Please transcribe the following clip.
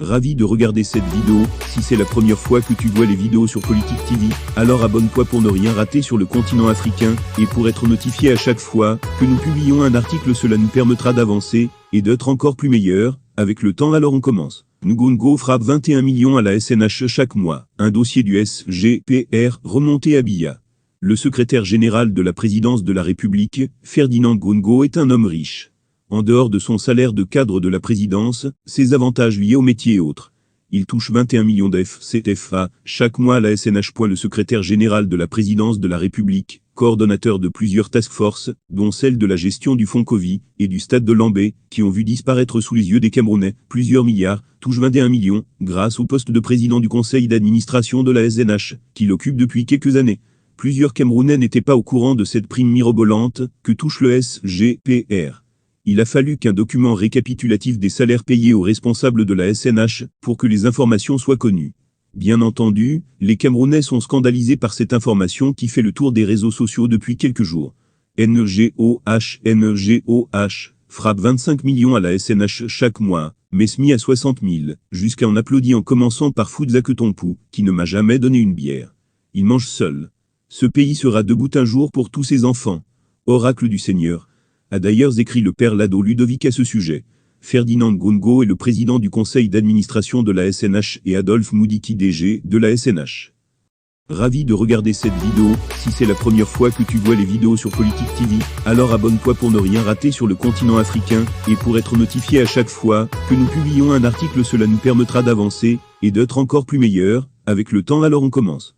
Ravi de regarder cette vidéo. Si c'est la première fois que tu vois les vidéos sur Politique TV, alors abonne-toi pour ne rien rater sur le continent africain, et pour être notifié à chaque fois que nous publions un article, cela nous permettra d'avancer, et d'être encore plus meilleurs. Avec le temps, alors on commence. Ngongo frappe 21 millions à la SNH chaque mois. Un dossier du SGPR remonté à Biya. Le secrétaire général de la présidence de la République, Ferdinand Ngongo, est un homme riche. En dehors de son salaire de cadre de la présidence, ses avantages liés au métier et autres. Il touche 21 millions d'FCFA chaque mois à la SNH. Le secrétaire général de la présidence de la République, coordonnateur de plusieurs task forces, dont celle de la gestion du fonds Covid et du stade de Lambé, qui ont vu disparaître sous les yeux des Camerounais plusieurs milliards, touche 21 millions, grâce au poste de président du conseil d'administration de la SNH, qu'il occupe depuis quelques années. Plusieurs Camerounais n'étaient pas au courant de cette prime mirobolante que touche le SGPR. Il a fallu qu'un document récapitulatif des salaires payés aux responsables de la SNH pour que les informations soient connues. Bien entendu, les Camerounais sont scandalisés par cette information qui fait le tour des réseaux sociaux depuis quelques jours. NGOH frappe 25 millions à la SNH chaque mois, mais SMI à 60 000, jusqu'à en applaudit en commençant par Foudzak Tompu, qui ne m'a jamais donné une bière. Il mange seul. Ce pays sera debout un jour pour tous ses enfants. Oracle du Seigneur. A d'ailleurs écrit le père Lado Ludovic à ce sujet. Ferdinand Ngongo est le président du conseil d'administration de la SNH et Adolphe Moudiki DG de la SNH. Ravi de regarder cette vidéo. Si c'est la première fois que tu vois les vidéos sur Politique TV, alors abonne-toi pour ne rien rater sur le continent africain, et pour être notifié à chaque fois que nous publions un article, cela nous permettra d'avancer, et d'être encore plus meilleurs. Avec le temps, alors on commence.